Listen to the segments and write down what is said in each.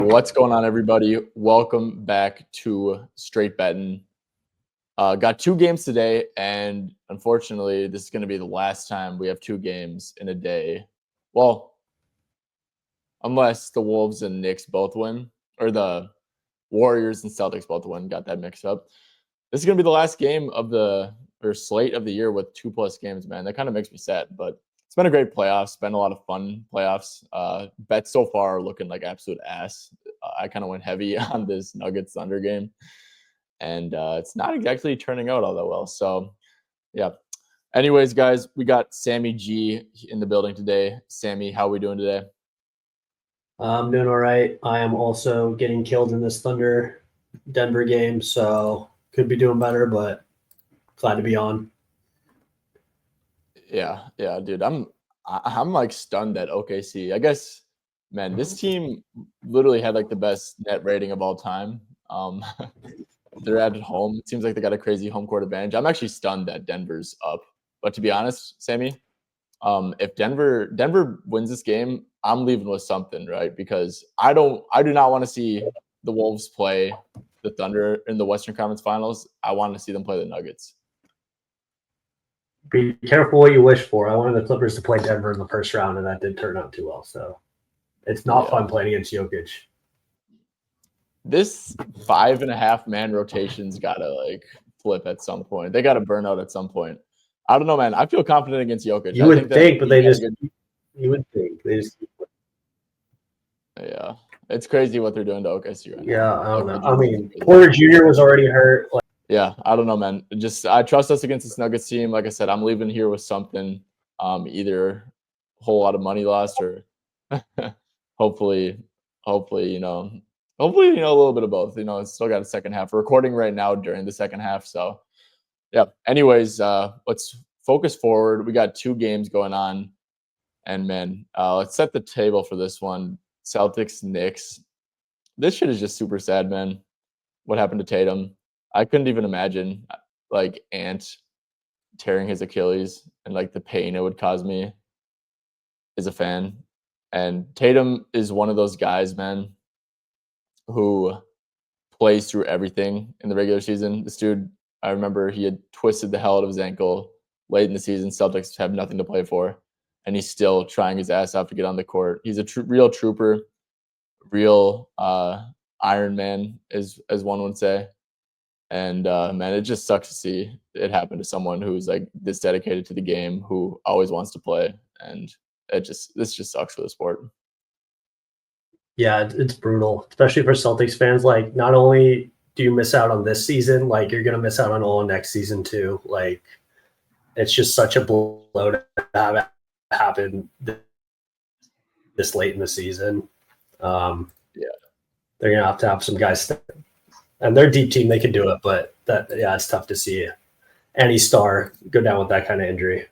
What's going on, everybody? Welcome back to Straight Betting. Got two games today, and unfortunately, this is going to be the last time we have two games in a day. Well, unless the Wolves and Knicks both win, or the Warriors and Celtics both win. Got that mixed up. This is going to be the last game of the slate of the year with 2+ games, man. That kind of makes me sad, but it's been a great playoffs. Been a lot of fun playoffs. Bets so far are looking like absolute ass. I kind of went heavy on this Nuggets Thunder game, and it's not exactly turning out all that well. So, yeah. Anyways, guys, we got Sammy G in the building today. Sammy, how are we doing today? I'm doing all right. I am also getting killed in this Thunder Denver game, so could be doing better, but glad to be on. Yeah, dude. I'm like stunned at OKC. I guess, man, this team literally had like the best net rating of all time. They're at home. It seems like they got a crazy home court advantage. I'm actually stunned that Denver's up. But to be honest, Sammy, if Denver wins this game, I'm leaving with something, right? Because I do not want to see the Wolves play the Thunder in the Western Conference Finals. I want to see them play the Nuggets. Be careful what you wish for. I wanted the Clippers to play Denver in the first round, and that did turn out too well. So it's not fun playing against Jokic. This 5.5 man rotation's gotta like flip at some point. They gotta burn out at some point. I don't know, man. I feel confident against Jokic. You would think, but they just you would think they just. Yeah, it's crazy what they're doing to OKC right now. Yeah, I don't know. I mean, Porter Jr. was already hurt. Yeah, I don't know, man. I trust us against this Nuggets team. Like I said, I'm leaving here with something. Either a whole lot of money lost or hopefully, a little bit of both. It's still got a second half. We're recording right now during the second half. So, yeah. Anyways, let's focus forward. We got two games going on. And, man, let's set the table for this one. Celtics, Knicks. This shit is just super sad, man. What happened to Tatum? I couldn't even imagine, like, Ant tearing his Achilles and, like, the pain it would cause me as a fan. And Tatum is one of those guys, man, who plays through everything in the regular season. This dude, I remember he had twisted the hell out of his ankle late in the season. Celtics have nothing to play for, and he's still trying his ass off to get on the court. He's a real trooper, real Iron Man, as one would say. And man, it just sucks to see it happen to someone who's like this dedicated to the game, who always wants to play, and this just sucks for the sport. Yeah, it's brutal, especially for Celtics fans. Like, not only do you miss out on this season, like you're gonna miss out on all next season too. Like, it's just such a blow to have happen this late in the season. Yeah, they're gonna have to have some guys and they're a deep team, they can do it, but it's tough to see any star go down with that kind of injury.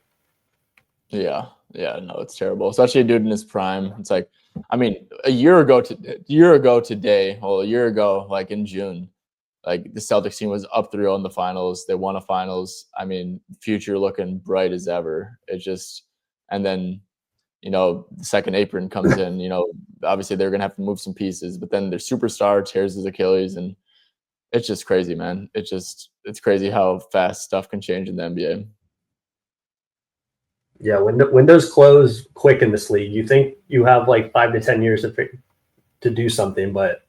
Yeah, no, it's terrible, especially a dude in his prime. It's like, I mean, a year ago, like in June, like the Celtics team was up 3-0 in the finals. They won a finals. I mean, future looking bright as ever. And then, the second apron comes in. Obviously they're gonna have to move some pieces, but then their superstar tears his Achilles, and it's just crazy, man. It's crazy how fast stuff can change in the NBA. Yeah, windows close quick in this league. You think you have like 5 to 10 years to do something, but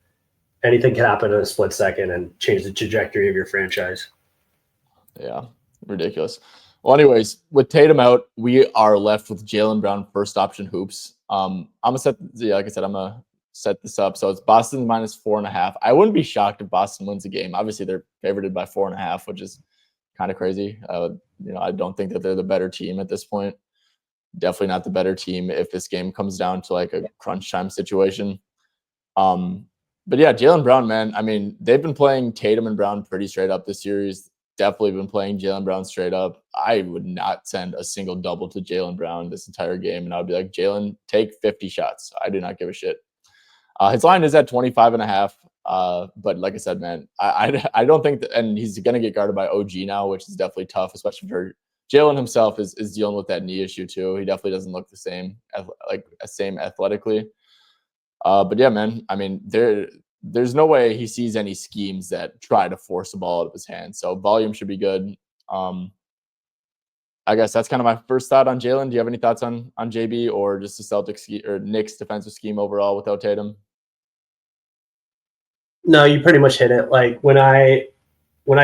anything can happen in a split second and change the trajectory of your franchise. Yeah, ridiculous. Well, anyways, with Tatum out, we are left with Jaylen Brown first option hoops. I'm gonna set this up. So it's Boston minus 4.5. I wouldn't be shocked if Boston wins the game. Obviously, they're favorited by 4.5, which is kind of crazy. I don't think that they're the better team at this point. Definitely not the better team if this game comes down to like a crunch time situation. But yeah, Jaylen Brown, man. I mean, they've been playing Tatum and Brown pretty straight up this series. Definitely been playing Jaylen Brown straight up. I would not send a single double to Jaylen Brown this entire game, and I'd be like, Jaylen, take 50 shots. I do not give a shit. His line is at 25.5. But like I said, man, I don't think that, and he's going to get guarded by OG now, which is definitely tough, especially for Jaylen himself is dealing with that knee issue too. He definitely doesn't look the same athletically. But yeah, man, I mean, there's no way he sees any schemes that try to force the ball out of his hand. So volume should be good. I guess that's kind of my first thought on Jalen. Do you have any thoughts on JB or just the Celtics or Knicks defensive scheme overall without Tatum? No, you pretty much hit it. Like when I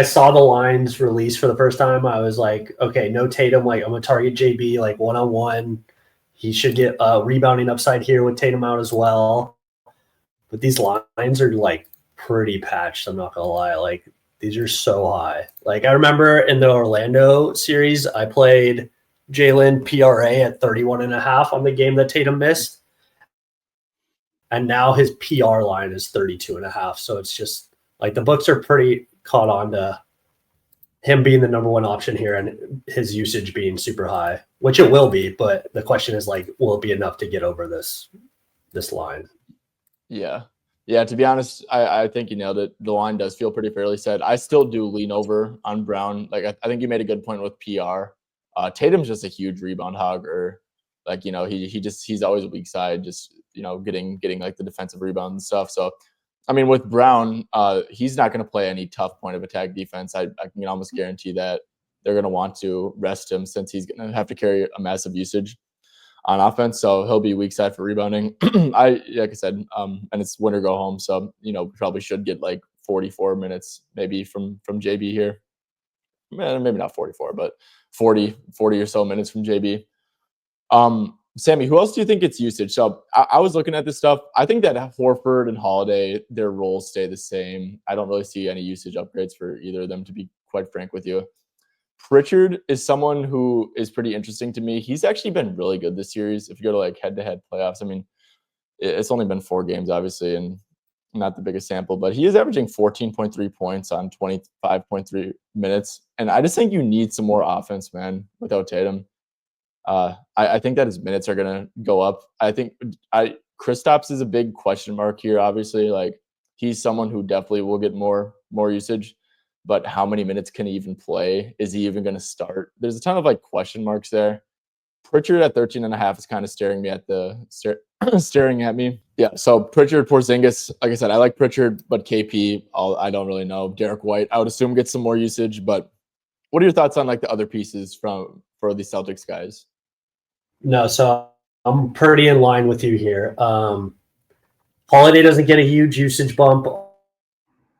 saw the lines released for the first time, I was like, okay, no Tatum. Like I'm gonna target JB like 1-on-1. He should get rebounding upside here with Tatum out as well. But these lines are like pretty patched. I'm not gonna lie. Like these are so high. Like I remember in the Orlando series, I played Jalen PRA at 31.5 on the game that Tatum missed. And now his PR line is 32.5. So it's just like the books are pretty caught on to him being the number one option here and his usage being super high, which it will be. But the question is like, will it be enough to get over this line? Yeah. Yeah, to be honest, I think you nailed it. The line does feel pretty fairly set. I still do lean over on Brown. Like I think you made a good point with PR. Tatum's just a huge rebound hog, or like he's always a weak side, just getting like the defensive rebound and stuff. So I mean, with Brown, he's not going to play any tough point of attack defense. I can almost guarantee that they're going to want to rest him since he's going to have to carry a massive usage on offense. So he'll be weak side for rebounding. Like I said, and it's winter go home. So, probably should get like 44 minutes maybe from JB here. Maybe not 44, but 40 or so minutes from JB. Sammy, who else do you think gets usage? So I was looking at this stuff. I think that Horford and Holiday, their roles stay the same. I don't really see any usage upgrades for either of them, to be quite frank with you. Pritchard is someone who is pretty interesting to me. He's actually been really good this series. If you go to like head-to-head playoffs, I mean, it's only been 4 games, obviously, and not the biggest sample, but he is averaging 14.3 points on 25.3 minutes. And I just think you need some more offense, man, without Tatum. I think that his minutes are going to go up. I think Kristaps is a big question mark here, obviously. Like, he's someone who definitely will get more usage. But how many minutes can he even play? Is he even going to start? There's a ton of like question marks there. Pritchard at 13.5 is kind of staring at me. Yeah. So Pritchard, Porzingis, like I said, I like Pritchard, but KP, I don't really know. Derek White, I would assume gets some more usage. But what are your thoughts on like the other pieces for the Celtics guys? No, so I'm pretty in line with you here. Holiday doesn't get a huge usage bump,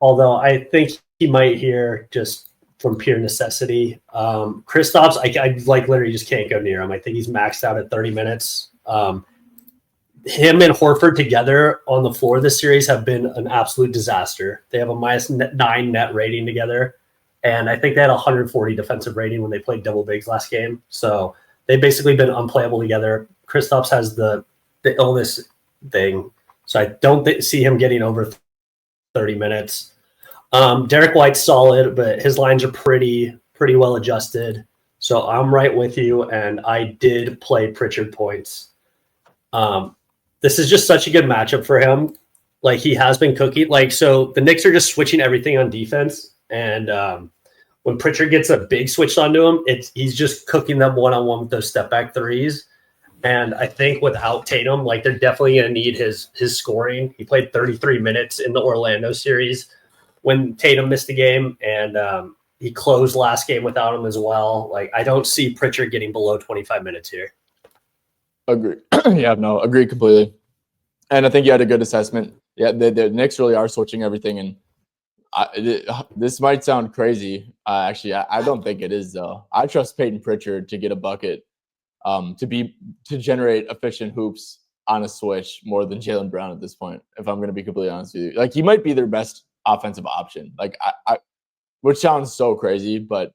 although I think he might here just from pure necessity. Kristaps, I like literally just can't go near him. I think he's maxed out at 30 minutes. Him and Horford together on the floor this series have been an absolute disaster. They have a -9 net rating together, and I think they had 140 defensive rating when they played double bigs last game. So they've basically been unplayable together. Kristaps has the illness thing, so I don't see him getting over 30 minutes. Derek White's solid, but his lines are pretty well adjusted. So I'm right with you, and I did play Pritchard points. This is just such a good matchup for him. Like, he has been cooking. Like, so the Knicks are just switching everything on defense, and when Pritchard gets a big switch onto him, he's just cooking them one-on-one with those step-back threes. And I think without Tatum, like, they're definitely going to need his scoring. He played 33 minutes in the Orlando series when Tatum missed the game, and he closed last game without him as well. Like, I don't see Pritchard getting below 25 minutes here. Agree. Yeah, no, agree completely. And I think you had a good assessment. Yeah, the Knicks really are switching everything, and this might sound crazy. Actually, I don't think it is, though. I trust Peyton Pritchard to get a bucket, to generate efficient hoops on a switch more than Jaylen Brown at this point, if I'm going to be completely honest with you. Like, he might be their best offensive option. Like, which sounds so crazy, but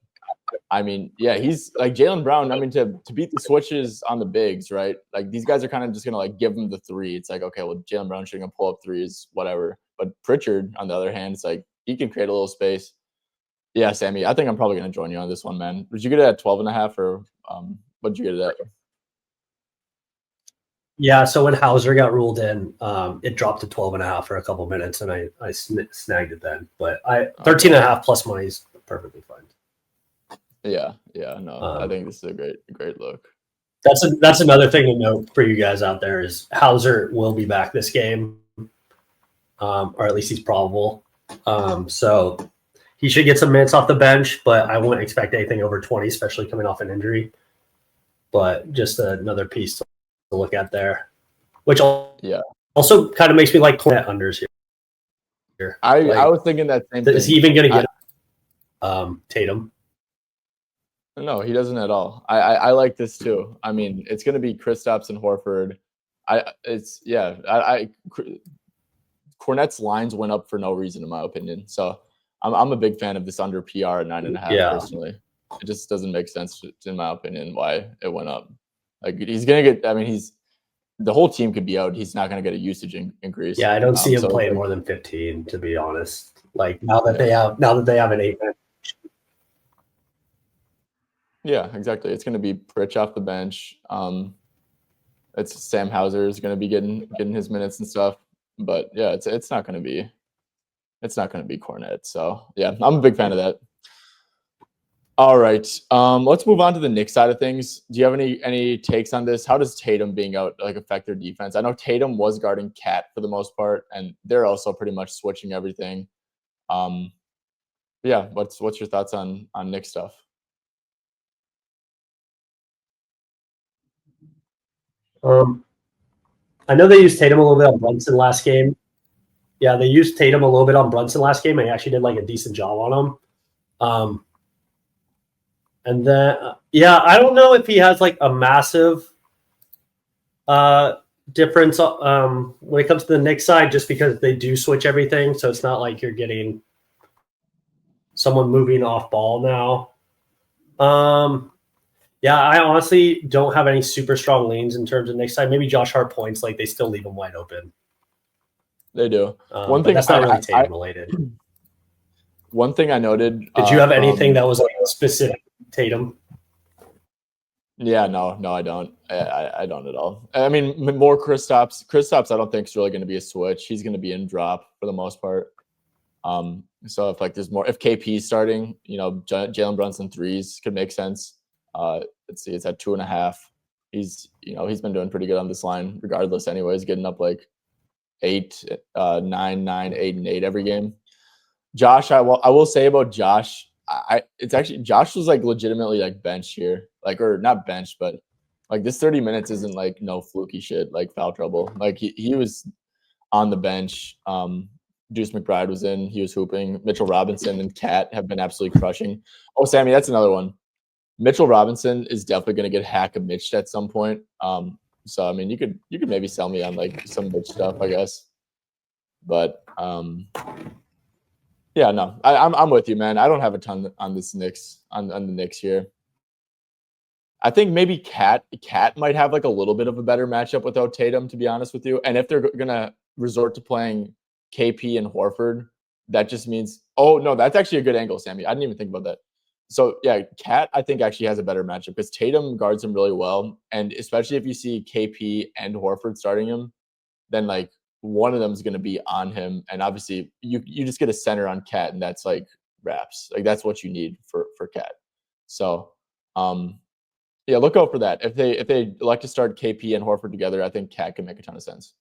I mean, yeah, he's like Jaylen Brown. I mean, to beat the switches on the bigs, right? Like, these guys are kind of just going to like give him the three. It's like, okay, well, Jaylen Brown should pull up threes, whatever. But Pritchard, on the other hand, it's like he can create a little space. Yeah, Sammy, I think I'm probably going to join you on this one, man. Did you get it at 12.5 or what did you get it at? Yeah, so when Hauser got ruled in, it dropped to 12.5 for a couple minutes, and I snagged it then. But 13.5 plus money is perfectly fine. Yeah, no, I think this is a great look. That's another thing to note for you guys out there is Hauser will be back this game, or at least he's probable. So he should get some minutes off the bench, but I wouldn't expect anything over 20, especially coming off an injury. But just another piece to look at there, which also kind of makes me like Cornet unders here. I was thinking that same thing. Is he even going to get Tatum? No, he doesn't at all. I like this too. I mean, it's going to be Kristaps and Horford. Cornet's lines went up for no reason, in my opinion. So I'm a big fan of this under PR at 9.5 personally. It just doesn't make sense, in my opinion, why it went up. Like he's gonna get. I mean, the whole team could be out. He's not gonna get a usage increase. Yeah, I don't see him playing more than 15, to be honest. Like now that they have an 8-man. Yeah, exactly. It's gonna be Pritch off the bench. It's Sam Hauser is gonna be getting his minutes and stuff. But yeah, it's not gonna be Cornet. So yeah, I'm a big fan of that. All right. Let's move on to the Knicks side of things. Do you have any takes on this? How does Tatum being out affect their defense? I know Tatum was guarding Cat for the most part, and they're also pretty much switching everything. Yeah, what's your thoughts on Knicks stuff? I know they used Tatum a little bit on Brunson last game. Yeah, they used Tatum a little bit on Brunson last game, and he actually did a decent job on him. And then, I don't know if he has a massive difference when it comes to the Knicks side, just because they do switch everything. So it's not like you're getting someone moving off ball now. I honestly don't have any super strong leans in terms of Knicks side. Maybe Josh Hart points, they still leave him wide open. They do. One thing that's not really Tatum related. One thing I noted. Did you have anything that was specific Tatum? Yeah, no, I don't. I don't at all. I mean, more Kristaps. Kristaps, I don't think is really going to be a switch. He's going to be in drop for the most part. So if there's more, if KP's starting, Jalen Brunson threes could make sense. Let's see, it's at 2.5. He's been doing pretty good on this line, regardless. Anyways, getting up 8, 9, 9, 8, and 8 every game. Josh, I will say about Josh, it's actually Josh was legitimately benched here, or not benched, but this 30 minutes isn't no fluky shit, foul trouble. He was on the bench. Deuce McBride was in, he was hooping. Mitchell Robinson and Cat have been absolutely crushing. Oh, Sammy, that's another one. Mitchell Robinson is definitely going to get hack-a-mitched at some point. So I mean, you could maybe sell me on some Mitch stuff, I guess. But yeah, no, I'm with you, man. I don't have a ton on this Knicks on the Knicks here. I think maybe Cat might have a little bit of a better matchup without Tatum, to be honest with you. And if they're gonna resort to playing KP and Horford, that just means that's actually a good angle, Sammy. I didn't even think about that. So yeah, Cat I think actually has a better matchup because Tatum guards him really well, and especially if you see KP and Horford starting him, then one of them is going to be on him, and obviously you just get a center on Cat, and that's wraps. That's what you need for Cat. So yeah, look out for that. If they elect to start KP and Horford together, I think Cat can make a ton of sense.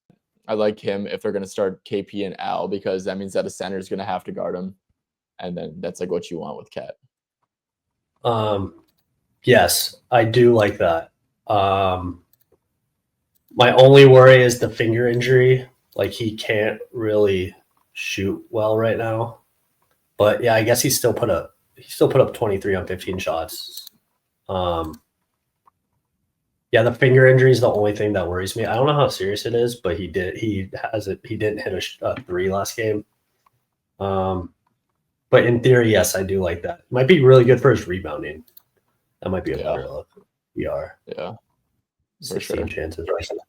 I like him if they're going to start KP and Al, because that means that a center is going to have to guard him, and then that's what you want with Cat. Yes, I do like that. My only worry is the finger injury. He can't really shoot well right now. But yeah, I guess he still put up 23 on 15 shots. Yeah, the finger injury is the only thing that worries me. I don't know how serious it is, but he didn't hit a 3 last game. But in theory, yes, I do like that. Might be really good for his rebounding. That might be a better look. PR. Yeah. 16 chances or something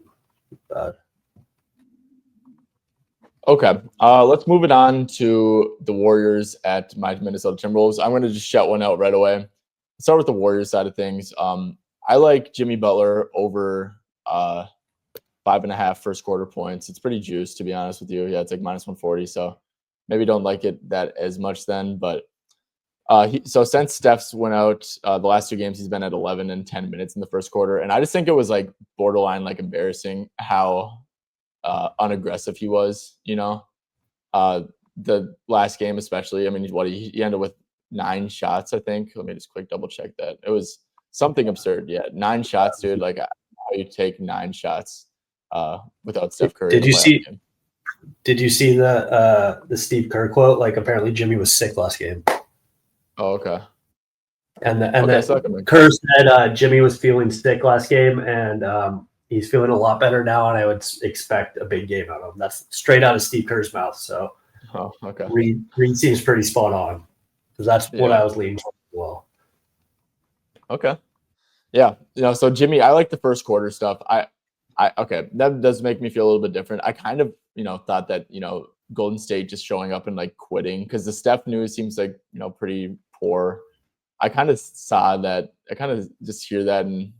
bad. Okay. Let's move it on to the Warriors at my Minnesota Timberwolves. I'm going to just shout one out right away. Let's start with the Warriors side of things. I like Jimmy Butler over 5.5 first quarter points. It's pretty juiced, to be honest with you. Yeah, it's -140. So maybe don't like it that as much then, but So since Steph's went out the last 2 games, he's been at 11 and 10 minutes in the first quarter, and I just think it was like borderline like embarrassing how unaggressive he was. The last game especially. I mean, he ended with 9 shots, I think. Let me just quick double check that. It was something absurd. Yeah, 9 shots, dude. Like how you take 9 shots without Steph Curry in Did the you playoff see? game. Did you see the Steve Kerr quote? Like apparently Jimmy was sick last game, Oh, okay. and Okay, so Kerr said Jimmy was feeling sick last game, and he's feeling a lot better now, and I would expect a big game out of him. That's straight out of Steve Kerr's mouth. So okay. Reed seems pretty spot on because that's what I was leaning for as well. Okay. Yeah. So Jimmy, I like the first quarter stuff. Okay, that does make me feel a little bit different. I kind of, thought that, Golden State just showing up and like quitting because the Steph news seems like, pretty poor. I kind of saw that. I kind of just hear that and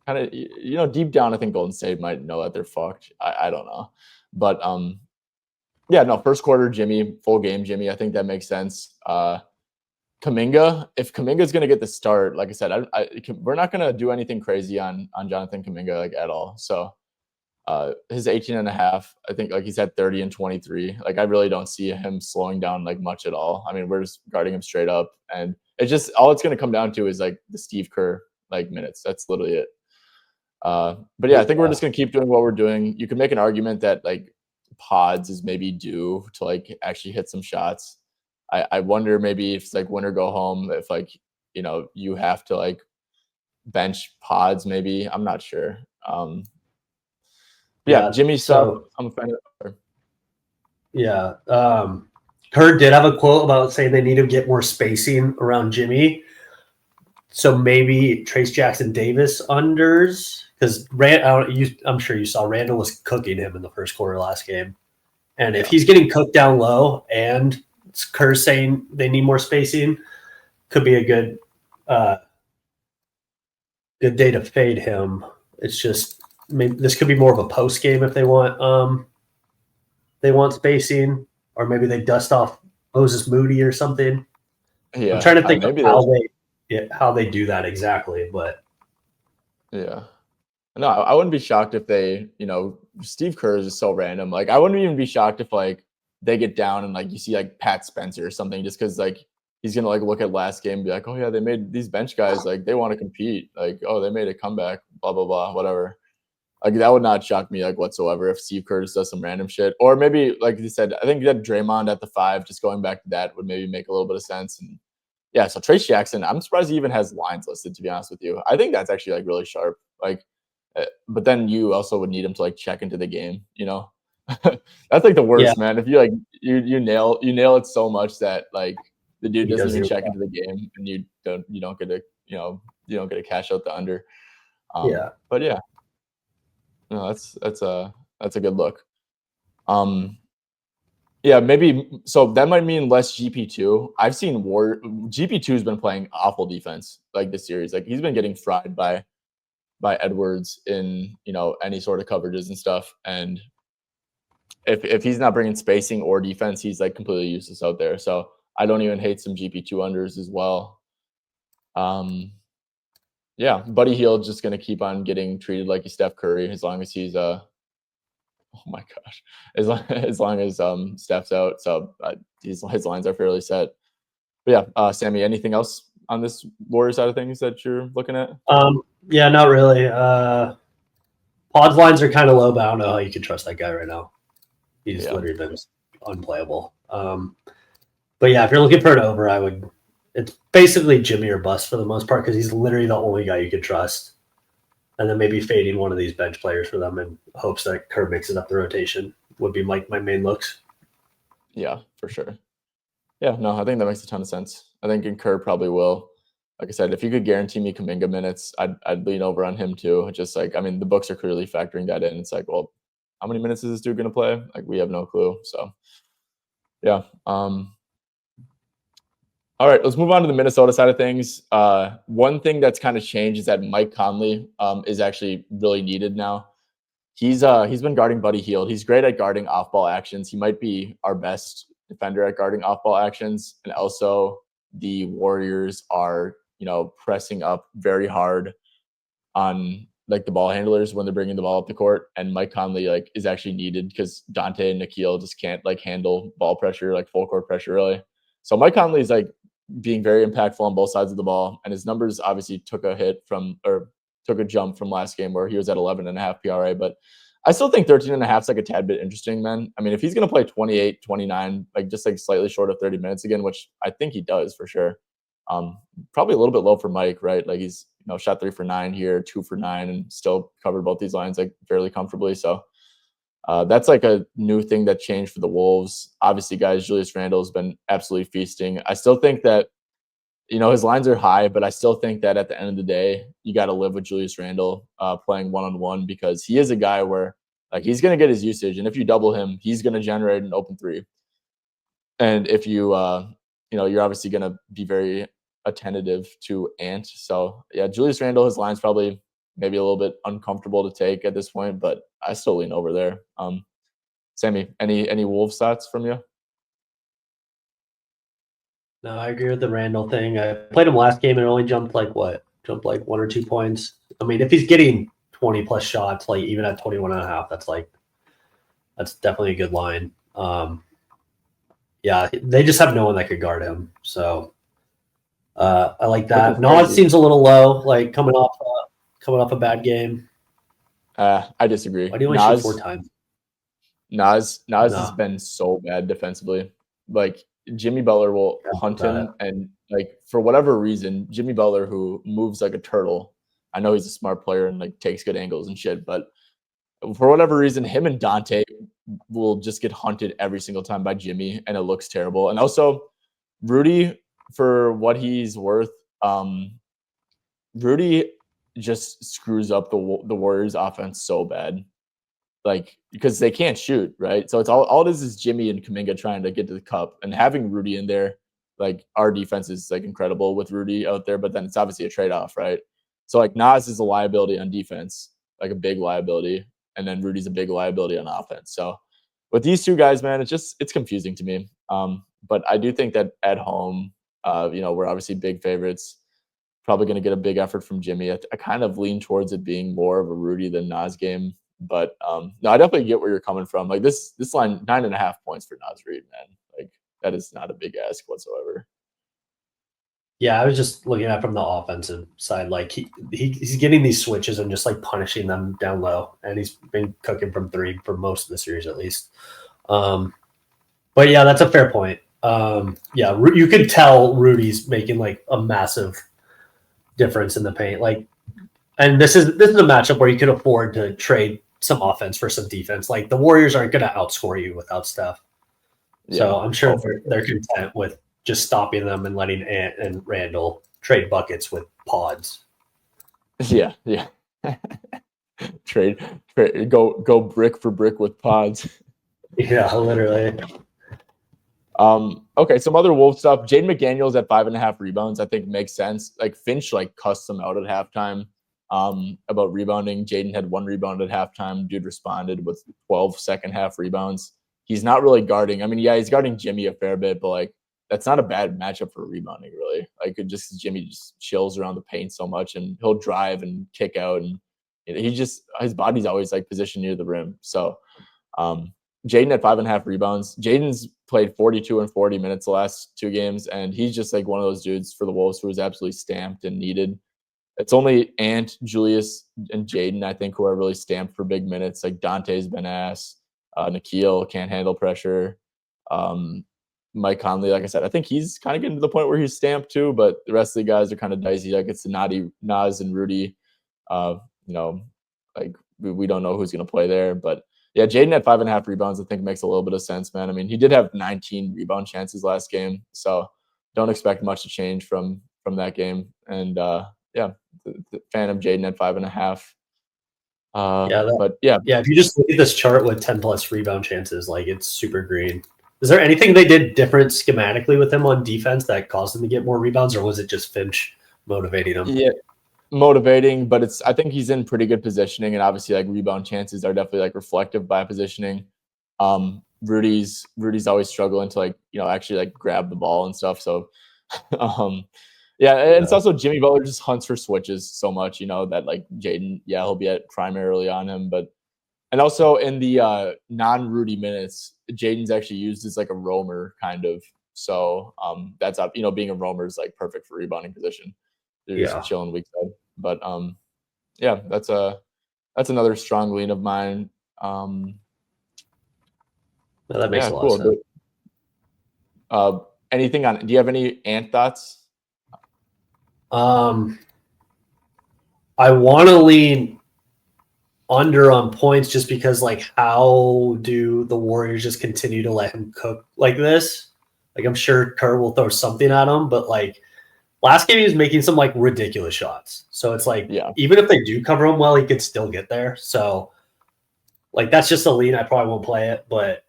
kind of, deep down, I think Golden State might know that they're fucked. I don't know. But yeah, no, first quarter, Jimmy, full game, Jimmy. I think that makes sense. Kuminga, if Kuminga's going to get the start, like I said, we're not going to do anything crazy on Jonathan Kuminga like at all. So his 18.5, I think like he's at 30 and 23. Like I really don't see him slowing down like much at all. I mean, we're just guarding him straight up, and it's just all it's going to come down to is like the Steve Kerr like minutes. That's literally it. But yeah, I think we're just going to keep doing what we're doing. You can make an argument that like Pods is maybe due to like actually hit some shots. I wonder maybe if it's like win or go home, if like, you have to like bench Pods maybe. I'm not sure. Yeah, Jimmy stuff. I'm a fan of. Yeah. Kerr did have a quote about saying they need to get more spacing around Jimmy. So maybe Trace Jackson Davis unders because I'm sure you saw Randall was cooking him in the first quarter last game. And if he's getting cooked down low and Kerr saying they need more spacing, could be a good day to fade him. It's just maybe this could be more of a post game if they want spacing, or maybe they dust off Moses Moody or something. Yeah, I'm trying to think of how they do that exactly, but yeah. No, I wouldn't be shocked if they, Steve Kerr is just so random. Like, I wouldn't even be shocked if like they get down and like you see like Pat Spencer or something, just because like he's gonna like look at last game and be like, oh yeah, they made these bench guys like they want to compete. Like, oh, they made a comeback, blah blah blah, whatever. Like that would not shock me like whatsoever if Steve Kerr does some random shit, or maybe like you said, I think that Draymond at the 5, just going back to that would maybe make a little bit of sense. And yeah, so Trace Jackson, I'm surprised he even has lines listed, to be honest with you. I think that's actually like really sharp. Like, but then you also would need him to like check into the game, That's like the worst, man. If you like you nail it so much that like the dude doesn't even check into the game and you don't get to you don't get to cash out the under. But yeah. No, that's a good look. Yeah, maybe so that might mean less GP2. I've seen GP2 has been playing awful defense like this series. Like he's been getting fried by Edwards in, any sort of coverages and stuff. And if he's not bringing spacing or defense, he's like completely useless out there. So I don't even hate some GP2 unders as well. Yeah, Buddy Hield's just gonna keep on getting treated like he's Steph Curry as long as he's oh my gosh, as long as Steph's out. So his lines are fairly set. But yeah, Sammy, anything else on this Warriors side of things that you're looking at? Yeah, not really. Pod's lines are kind of low, but I don't know how you can trust that guy right now. He's literally been unplayable. But yeah, if you're looking for an over, it's basically Jimmy or bust for the most part because he's literally the only guy you can trust. And then maybe fading one of these bench players for them in hopes that Kerr mixes up the rotation would be my main looks. Yeah, for sure. Yeah, no, I think that makes a ton of sense. I think Kerr probably will. Like I said, if you could guarantee me Kuminga minutes, I'd lean over on him too. Just like, I mean, the books are clearly factoring that in. It's like, well, how many minutes is this dude going to play? Like, we have no clue. So, yeah. All right, let's move on to the Minnesota side of things. One thing that's kind of changed is that Mike Conley is actually really needed now. He's been guarding Buddy Hield. He's great at guarding off-ball actions. He might be our best defender at guarding off-ball actions, and also the Warriors are, pressing up very hard on like the ball handlers when they're bringing the ball up the court, and Mike Conley like is actually needed because Dante and Nikhil just can't like handle ball pressure, like full court pressure really. So Mike Conley is like being very impactful on both sides of the ball, and his numbers obviously took a jump from last game where he was at 11.5 PRA, but I still think 13.5 is like a tad bit interesting, man. I mean, if he's going to play 28, 29, like just like slightly short of 30 minutes again, which I think he does for sure. Probably a little bit low for Mike, right? Like he's, shot 3 for 9 here, 2 for 9, and still covered both these lines like fairly comfortably. So that's like a new thing that changed for the Wolves. Obviously, guys, Julius Randle has been absolutely feasting. I still think that, his lines are high, but I still think that at the end of the day, you got to live with Julius Randle playing one-on-one, because he is a guy where like he's going to get his usage. And if you double him, he's going to generate an open three. And if you, you're obviously going to be very attentive to Ant. So yeah, Julius Randle, his line's probably maybe a little bit uncomfortable to take at this point, but I still lean over there. Sammy, any Wolves thoughts from you? No, I agree with the Randall thing. I played him last game and it only jumped like 1 or 2 points. I mean, if he's getting 20 plus shots, like even at 21.5, that's definitely a good line. Yeah, they just have no one that could guard him. So I like that. Nas seems a little low, like coming off a bad game. I disagree. Why do you only shoot 4 times? Nas has been so bad defensively. Like Jimmy Butler will hunt him, and like for whatever reason, Jimmy Butler, who moves like a turtle, I know he's a smart player and like takes good angles and shit, but for whatever reason, him and Dante will just get hunted every single time by Jimmy, and it looks terrible. And also, Rudy, for what he's worth, Rudy just screws up the Warriors' offense so bad, like because they can't shoot, right? So it's all it is Jimmy and Kuminga trying to get to the cup, and having Rudy in there, like our defense is like incredible with Rudy out there, but then it's obviously a trade-off, right? So like Nas is a liability on defense, like a big liability, and then Rudy's a big liability on offense. So with these two guys, man, it's confusing to me. But I do think that at home, we're obviously big favorites. Probably going to get a big effort from Jimmy. I kind of lean towards it being more of a Rudy than Nas game. But no, I definitely get where you're coming from. Like this line, 9.5 points for Nas Reed, man. Like that is not a big ask whatsoever. Yeah, I was just looking at it from the offensive side. Like he's getting these switches and just like punishing them down low, and he's been cooking from 3 for most of the series at least. But yeah, that's a fair point. Yeah, you could tell Rudy's making like a massive difference in the paint. Like, and this is a matchup where you could afford to trade some offense for some defense. Like the Warriors aren't going to outscore you without Steph. Yeah, so I'm sure they're content with just stopping them and letting Ant and Randall trade buckets with pods. Yeah. trade, go brick for brick with pods. Yeah, literally. Okay, some other Wolves stuff. Jaden McDaniels at 5.5 rebounds, I think makes sense. Like Finch like cussed him out at halftime about rebounding. Jaden had 1 rebound at halftime. Dude responded with 12 second half rebounds. He's not really guarding. I mean, yeah, he's guarding Jimmy a fair bit, but like that's not a bad matchup for rebounding, really. Like Jimmy just chills around the paint so much, and he'll drive and kick out, and his body's always like positioned near the rim. So Jaden at 5.5 rebounds. Jaden's played 42 and 40 minutes the last 2 games, and he's just like one of those dudes for the Wolves who is absolutely stamped and needed. It's only Ant, Julius, and Jaden, I think, who are really stamped for big minutes. Like Dante's been ass. Nikhil can't handle pressure. Mike Conley, like I said, I think he's kind of getting to the point where he's stamped too, but the rest of the guys are kind of dicey. Like it's Nas and Rudy. Like we don't know who's going to play there, but yeah, Jaden at 5.5 rebounds, I think makes a little bit of sense, man. I mean, he did have 19 rebound chances last game, so don't expect much to change from that game. And yeah, the fan of Jaden at 5.5. If you just look at this chart with 10 plus rebound chances, like it's super green. Is there anything they did different schematically with him on defense that caused him to get more rebounds, or was it just Finch motivating him? Yeah, motivating, but I think he's in pretty good positioning, and obviously like rebound chances are definitely like reflective by positioning. Rudy's always struggling to actually like grab the ball and stuff. So Yeah, and it's also Jimmy Butler just hunts for switches so much, that like Jaden, he'll be at primarily on him, and also in the non-Rudy minutes, Jaden's actually used as like a roamer kind of. So that's up, being a roamer is like perfect for rebounding position. They're just chilling weak side. But yeah, that's another strong lean of mine. That makes a lot of sense. Anything on? Do you have any Ant thoughts? I want to lean under on points just because, like, how do the Warriors just continue to let him cook like this? Like, I'm sure Kerr will throw something at him, but like last game he was making some like ridiculous shots. So it's like, even if they do cover him well, he could still get there. So like that's just a lean. I probably won't play it, but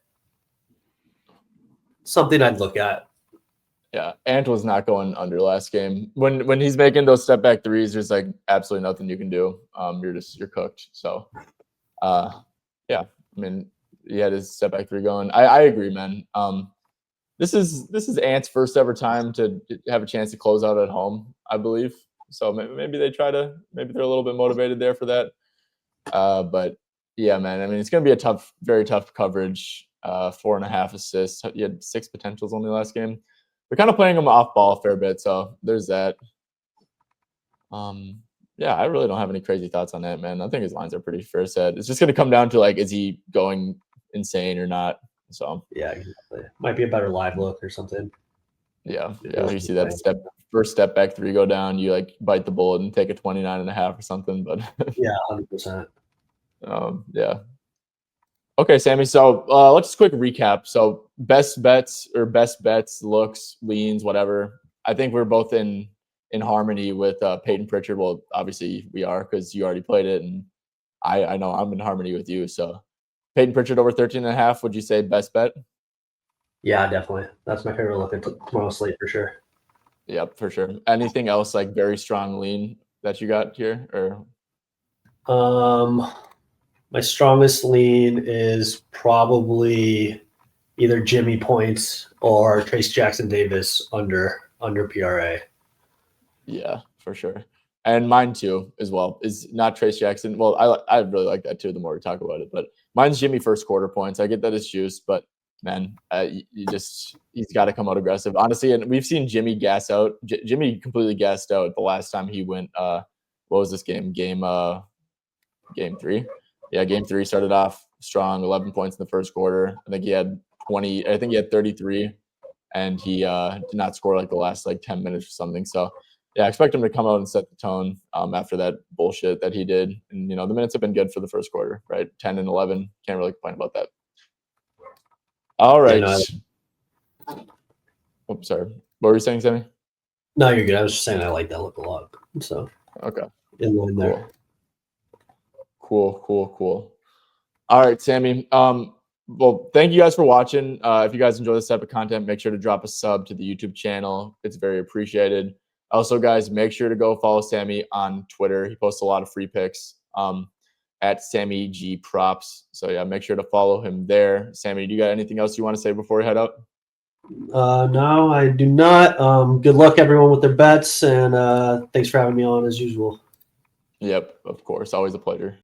something I'd look at. Yeah, Ant was not going under last game. When he's making those step back threes, there's like absolutely nothing you can do. You're cooked. So, yeah, I mean, he had his step back three going. I agree, man. This is Ant's first ever time to have a chance to close out at home, I believe. So maybe they're a little bit motivated there for that. But yeah, man, I mean, it's going to be a very tough coverage. 4.5 assists. He had 6 potentials only last game. We're kind of playing him off ball a fair bit, so there's that. Yeah, I really don't have any crazy thoughts on that, man. I think his lines are pretty fair set. It's just going to come down to like, is he going insane or not? So yeah, exactly. Might be a better live look or something. Yeah. You see that first step back three go down, you like bite the bullet and take a 29.5 or something. But yeah, 100%. Yeah. Okay, Sammy. So let's just quick recap. So best bets, looks, leans, whatever. I think we're both in harmony with Peyton Pritchard. Well, obviously we are because you already played it, and I know I'm in harmony with you. So Peyton Pritchard over 13.5. Would you say best bet? Yeah, definitely. That's my favorite look at tomorrow's slate for sure. Yep, for sure. Anything else like very strong lean that you got here, or? My strongest lean is probably either Jimmy points or Trace Jackson Davis under PRA. Yeah, for sure. And mine too, as well, is not Trace Jackson. Well, I really like that too. The more we talk about it, but mine's Jimmy first quarter points. I get that it's juice, but man, he's got to come out aggressive, honestly. And we've seen Jimmy gas out. Jimmy completely gassed out the last time he went. What was this game? Game 3. Yeah, game 3 started off strong, 11 points in the first quarter. I think he had 20. I think he had 33, and he did not score like the last like 10 minutes or something. So yeah, I expect him to come out and set the tone after that bullshit that he did. And the minutes have been good for the first quarter, right? 10 and 11. Can't really complain about that. All right. Oh, sorry. What were you saying, Sammy? No, you're good. I was just saying I like that look a lot. So okay, in line there. Cool. All right, Sammy. Well, thank you guys for watching. If you guys enjoy this type of content, make sure to drop a sub to the YouTube channel. It's very appreciated. Also, guys, make sure to go follow Sammy on Twitter. He posts a lot of free picks at Sammy G Props. So yeah, make sure to follow him there. Sammy, do you got anything else you want to say before we head out? No, I do not. Good luck, everyone, with their bets, and thanks for having me on as usual. Yep, of course. Always a pleasure.